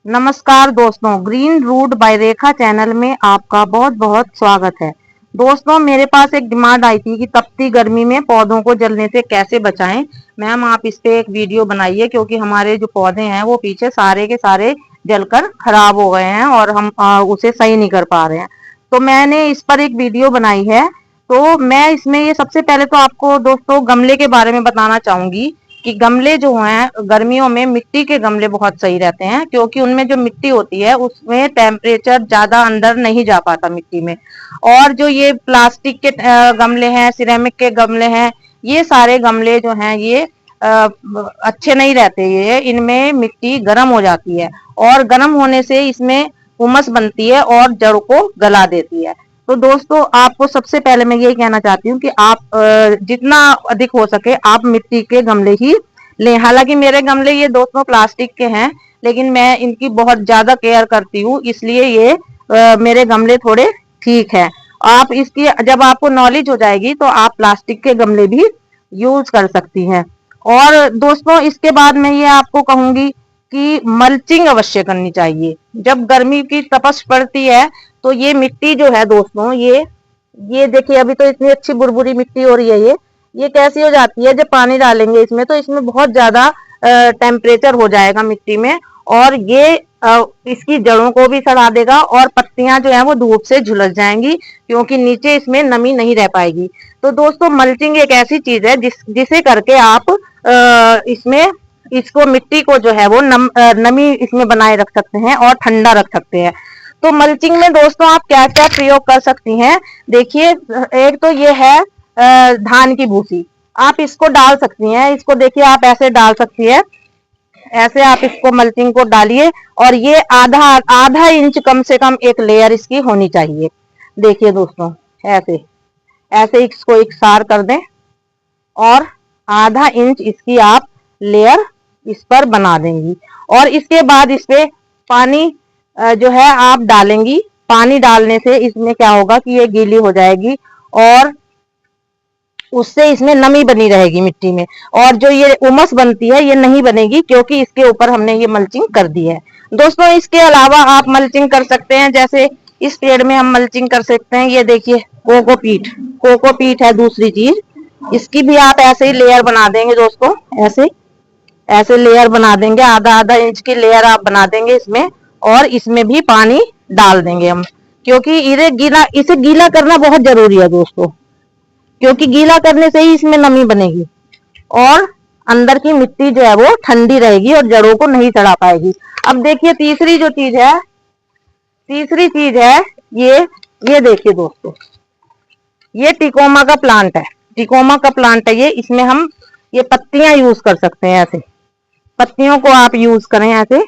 नमस्कार दोस्तों, green root bye रेखा channel में आपका बहुत बहुत स्वागत है। दोस्तों, मेरे पास एक डिमांड आई थी कि तपती गर्मी में पौधों को जलने से कैसे बचाएं। मैम, आप इस पे एक वीडियो बनाइए क्योंकि हमारे जो पौधे हैं वो पीछे सारे के सारे जलकर खराब हो गए हैं और हम उसे सही नहीं कर पा रहे हैं। तो मैंने इस पर एक वीडियो बनाई है। तो मैं इसमें ये सबसे पहले तो आपको दोस्तों गमले के बारे में बताना चाहूंगी कि गमले जो हैं गर्मियों में मिट्टी के गमले बहुत सही रहते हैं क्योंकि उनमें जो मिट्टी होती है उसमें टेम्परेचर ज्यादा अंदर नहीं जा पाता मिट्टी में। और जो ये प्लास्टिक के गमले हैं, सिरेमिक के गमले हैं, ये सारे गमले जो हैं ये अच्छे नहीं रहते। ये इनमें मिट्टी गर्म हो जाती है और गर्म होने से इसमें उमस बनती है और जड़ को गला देती है। तो दोस्तों, आपको सबसे पहले मैं यही कहना चाहती हूँ कि आप जितना अधिक हो सके आप मिट्टी के गमले ही लें। हालांकि मेरे गमले ये दोस्तों प्लास्टिक के हैं, लेकिन मैं इनकी बहुत ज्यादा केयर करती हूँ, इसलिए ये मेरे गमले थोड़े ठीक है। आप इसकी जब आपको नॉलेज हो जाएगी तो आप प्लास्टिक के गमले भी यूज कर सकती हैं। और दोस्तों, इसके बाद मैं ये आपको कहूंगी कि मल्चिंग अवश्य करनी चाहिए। जब गर्मी की तपश पड़ती है तो ये मिट्टी जो है दोस्तों, ये देखिए, अभी तो इतनी अच्छी बुरबुरी मिट्टी हो रही है। ये कैसी हो जाती है, जब पानी डालेंगे इसमें तो इसमें बहुत ज्यादा टेम्परेचर हो जाएगा मिट्टी में और ये इसकी जड़ों को भी सड़ा देगा और पत्तियां जो है वो धूप से झुलस जाएंगी क्योंकि नीचे इसमें नमी नहीं रह पाएगी। तो दोस्तों, मल्चिंग एक ऐसी चीज है जिसे करके आप इसमें इसको मिट्टी को जो है वो नमी इसमें बनाए रख सकते हैं और ठंडा रख सकते हैं। तो मल्चिंग में दोस्तों आप क्या क्या प्रयोग कर सकती हैं, देखिए। एक तो ये है धान की भूसी, आप इसको डाल सकती हैं। इसको देखिए, आप ऐसे डाल सकती है, ऐसे आप इसको मल्चिंग को डालिए और ये आधा आधा इंच कम से कम एक लेयर इसकी होनी चाहिए। देखिए दोस्तों, ऐसे ऐसे इसको इकसार कर दें और आधा इंच इसकी आप लेयर इस पर बना देंगी। और इसके बाद इस पे पानी जो है आप डालेंगी। पानी डालने से इसमें क्या होगा कि ये गीली हो जाएगी और उससे इसमें नमी बनी रहेगी मिट्टी में, और जो ये उमस बनती है ये नहीं बनेगी क्योंकि इसके ऊपर हमने ये मल्चिंग कर दी है। दोस्तों, इसके अलावा आप मल्चिंग कर सकते हैं, जैसे इस पेड़ में हम मल्चिंग कर सकते हैं। ये देखिए, कोकोपीट, कोकोपीट है दूसरी चीज। इसकी भी आप ऐसे ही लेयर बना देंगे दोस्तों, ऐसे ऐसे लेयर बना देंगे, आधा आधा इंच की लेयर आप बना देंगे इसमें और इसमें भी पानी डाल देंगे हम, क्योंकि इसे गीला करना बहुत जरूरी है दोस्तों, क्योंकि गीला करने से ही इसमें नमी बनेगी और अंदर की मिट्टी जो है वो ठंडी रहेगी और जड़ों को नहीं सड़ा पाएगी। अब देखिए, तीसरी चीज है ये देखिए दोस्तों, ये टिकोमा का प्लांट है। टिकोमा का प्लांट है ये, इसमें हम ये पत्तियां यूज कर सकते हैं। ऐसे पत्तियों को आप यूज करें ऐसे,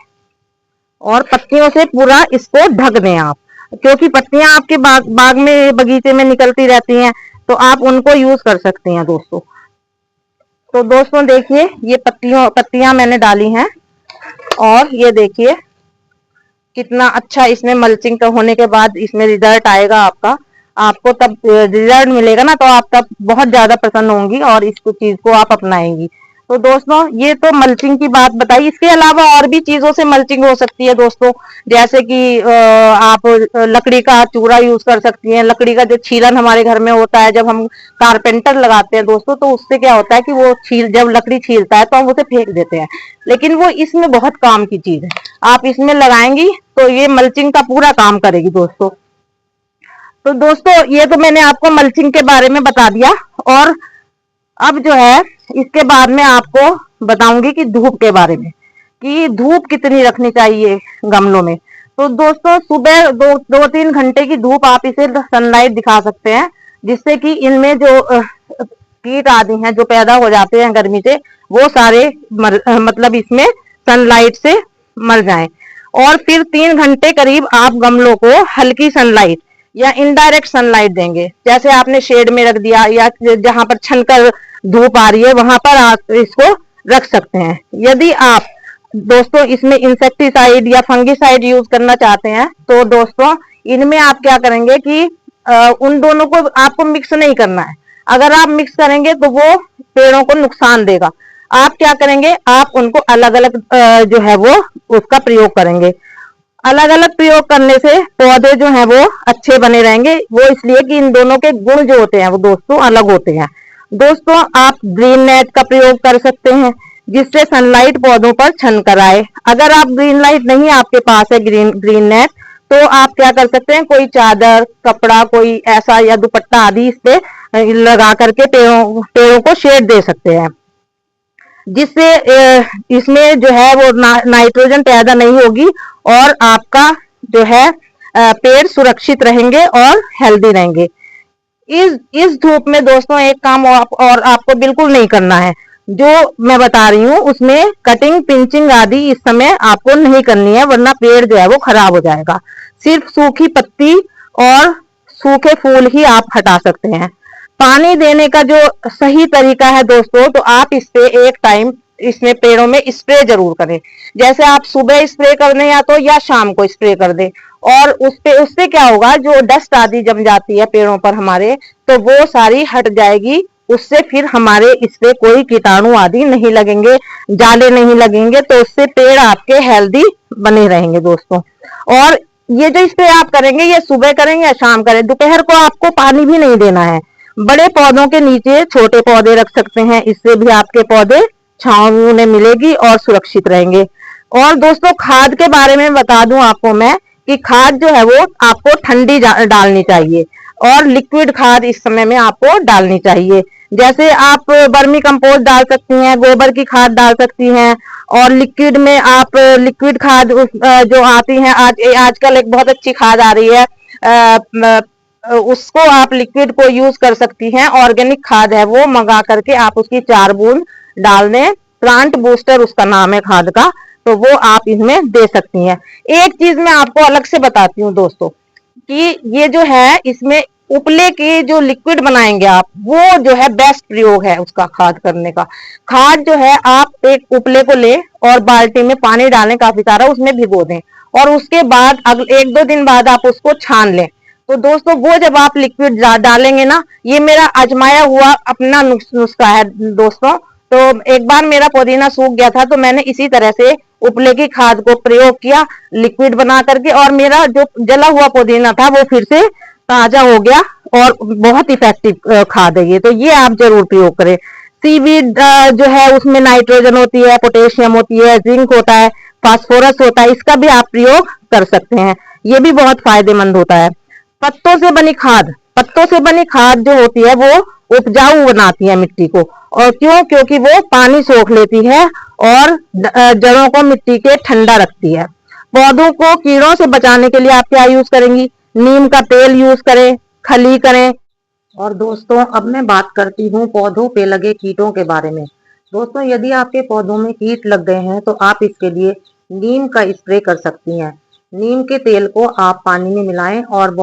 और पत्तियों से पूरा इसको ढक दें आप, क्योंकि पत्तियां आपके बाग में बगीचे में निकलती रहती हैं, तो आप उनको यूज कर सकते हैं दोस्तों। तो दोस्तों देखिए, ये पत्तियां मैंने डाली हैं और ये देखिए कितना अच्छा इसमें मल्चिंग का होने के बाद इसमें रिजल्ट आएगा आपका। आपको तब रिजल्ट मिलेगा ना, तो आप तब बहुत ज्यादा प्रसन्न होंगी और इस चीज को आप अपनाएंगी। तो दोस्तों, ये तो मल्चिंग की बात बताई। इसके अलावा और भी चीजों से मल्चिंग हो सकती है दोस्तों, जैसे कि आप लकड़ी का चूरा यूज कर सकती हैं। लकड़ी का जो छीलन हमारे घर में होता है, जब हम कारपेंटर लगाते हैं दोस्तों, तो उससे क्या होता है कि वो जब लकड़ी छीलता है तो हम उसे फेंक देते हैं, लेकिन वो इसमें बहुत काम की चीज है। आप इसमें लगाएंगी तो ये मल्चिंग का पूरा काम करेगी दोस्तों। तो दोस्तों, ये तो मैंने आपको मल्चिंग के बारे में बता दिया। और अब जो है इसके बाद में आपको बताऊंगी कि धूप के बारे में, कि धूप कितनी रखनी चाहिए गमलों में। तो दोस्तों, सुबह 2-3 घंटे की धूप आप इसे सनलाइट दिखा सकते हैं, जिससे कि इनमें जो कीट आदि हैं जो पैदा हो जाते हैं गर्मी से, वो सारे मतलब इसमें सनलाइट से मर जाएं। और फिर 3 घंटे करीब आप गमलों को हल्की सनलाइट या इनडायरेक्ट सनलाइट देंगे, जैसे आपने शेड में रख दिया या जहां पर छनकर धूप आ रही है वहां पर आप इसको रख सकते हैं। यदि आप दोस्तों इसमें इंसेक्टिसाइड या फंगिसाइड यूज करना चाहते हैं तो दोस्तों इनमें आप क्या करेंगे कि उन दोनों को आपको मिक्स नहीं करना है। अगर आप मिक्स करेंगे तो वो पेड़ों को नुकसान देगा। आप क्या करेंगे, आप उनको अलग अलग जो है वो उसका प्रयोग करेंगे। अलग अलग प्रयोग करने से पौधे जो हैं वो अच्छे बने रहेंगे। वो इसलिए कि इन दोनों के गुण जो होते हैं वो दोस्तों अलग होते हैं। दोस्तों आप ग्रीन नेट का प्रयोग कर सकते हैं जिससे सनलाइट पौधों पर छन कर आए। अगर आप ग्रीन लाइट नहीं आपके पास है ग्रीन नेट, तो आप क्या कर सकते हैं, कोई चादर कपड़ा कोई ऐसा या दुपट्टा आदि इस पे लगा करके पेड़ों को शेड दे सकते हैं, जिससे इसमें जो है वो नाइट्रोजन पैदा नहीं होगी और आपका जो है पेड़ सुरक्षित रहेंगे और हेल्दी रहेंगे। इस धूप में दोस्तों एक काम और आपको बिल्कुल नहीं करना है, जो मैं बता रही हूँ उसमें कटिंग पिंचिंग आदि इस समय आपको नहीं करनी है, वरना पेड़ जो है वो खराब हो जाएगा। सिर्फ सूखी पत्ती और सूखे फूल ही आप हटा सकते हैं। पानी देने का जो सही तरीका है दोस्तों, तो आप इस पे एक टाइम इसमें पेड़ों में स्प्रे जरूर करें। जैसे आप सुबह स्प्रे कर दें या तो या शाम को स्प्रे कर दें, और उससे क्या होगा, जो डस्ट आदि जम जाती है पेड़ों पर हमारे, तो वो सारी हट जाएगी। उससे फिर हमारे इस पे कोई कीटाणु आदि नहीं लगेंगे, जाले नहीं लगेंगे, तो उससे पेड़ आपके हेल्दी बने रहेंगे दोस्तों। और ये जो स्प्रे आप करेंगे ये सुबह करेंगे या शाम करें, दोपहर को आपको पानी भी नहीं देना है। बड़े पौधों के नीचे छोटे पौधे रख सकते हैं, इससे भी आपके पौधे छांव उन्हें मिलेगी और सुरक्षित रहेंगे। और दोस्तों खाद के बारे में बता दूं आपको मैं कि खाद जो है वो आपको ठंडी डालनी चाहिए, और लिक्विड खाद इस समय में आपको डालनी चाहिए। जैसे आप वर्मी कंपोस्ट डाल सकती हैं, गोबर की खाद डाल सकती हैं, और लिक्विड में आप लिक्विड खाद जो आती है आजकल एक बहुत अच्छी खाद आ रही है, उसको आप लिक्विड को यूज कर सकती हैं। ऑर्गेनिक खाद है वो, मंगा करके आप उसकी 4 बूंद डाल दें। प्लांट बूस्टर उसका नाम है खाद का, तो वो आप इसमें दे सकती हैं। एक चीज मैं आपको अलग से बताती हूँ दोस्तों, कि ये जो है इसमें उपले के जो लिक्विड बनाएंगे आप, वो जो है बेस्ट प्रयोग है उसका खाद करने का। खाद जो है आप एक उपले को ले और बाल्टी में पानी डालें काफी सारा, उसमें भिगो दें, और उसके बाद अगले 1-2 दिन बाद आप उसको छान लें। तो दोस्तों वो जब आप लिक्विड डालेंगे ना, ये मेरा आजमाया हुआ अपना नुस्खा है दोस्तों। तो एक बार मेरा पुदीना सूख गया था, तो मैंने इसी तरह से उपले की खाद को प्रयोग किया लिक्विड बना करके, और मेरा जो जला हुआ पुदीना था वो फिर से ताजा हो गया, और बहुत इफेक्टिव खाद है ये, तो ये आप जरूर प्रयोग करें। सीवीड जो है उसमें नाइट्रोजन होती है, पोटेशियम होती है, जिंक होता है, फास्फोरस होता है, इसका भी आप प्रयोग कर सकते हैं, ये भी बहुत फायदेमंद होता है। पत्तों से बनी खाद जो होती है वो उपजाऊ बनाती है मिट्टी को, और क्योंकि वो पानी सोख लेती है और जड़ों को मिट्टी के ठंडा रखती है। पौधों को कीड़ों से बचाने के लिए आप क्या यूज करेंगी, नीम का तेल यूज करें, खली करें। और दोस्तों अब मैं बात करती हूँ पौधों पे लगे कीटों के बारे में। दोस्तों यदि आपके पौधों में कीट लग गए हैं, तो आप इसके लिए नीम का स्प्रे कर सकती हैं। नीम के तेल को आप पानी में मिलाएं और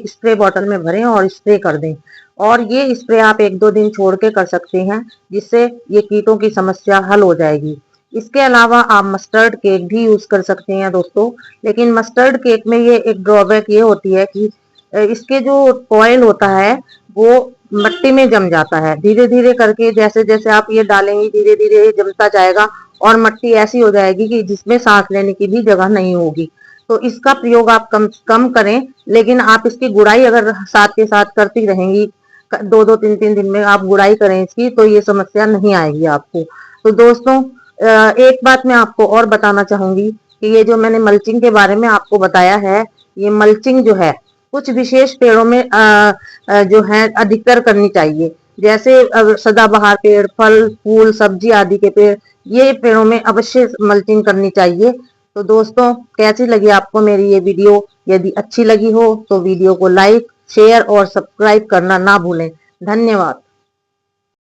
स्प्रे बॉटल में भरें और स्प्रे कर दें, और ये स्प्रे आप 1-2 दिन छोड़ के कर सकते हैं, जिससे ये कीटों की समस्या हल हो जाएगी। इसके अलावा आप मस्टर्ड केक भी यूज कर सकते हैं दोस्तों, लेकिन मस्टर्ड केक में ये एक ड्रॉबैक ये होती है कि इसके जो ऑयल होता है वो मिट्टी में जम जाता है। धीरे धीरे करके जैसे जैसे आप ये डालेंगे धीरे धीरे जमता जाएगा, और मिट्टी ऐसी हो जाएगी कि जिसमें सांस लेने की भी जगह नहीं होगी। तो इसका प्रयोग आप कम करें, लेकिन आप इसकी गुड़ाई अगर साथ के साथ करती रहेंगी, 2-2 3-3 दिन में आप गुड़ाई करें इसकी, तो ये समस्या नहीं आएगी आपको। तो दोस्तों एक बात मैं आपको और बताना चाहूंगी कि ये जो मैंने मल्चिंग के बारे में आपको बताया है, ये मल्चिंग जो है कुछ विशेष पेड़ों में जो है अधिकतर करनी चाहिए। जैसे सदाबहार पेड़, फल फूल सब्जी आदि के पेड़, ये पेड़ों में अवश्य मल्चिंग करनी चाहिए। तो दोस्तों कैसी लगी आपको मेरी ये वीडियो? यदि अच्छी लगी हो तो वीडियो को लाइक शेयर और सब्सक्राइब करना ना भूलें। धन्यवाद।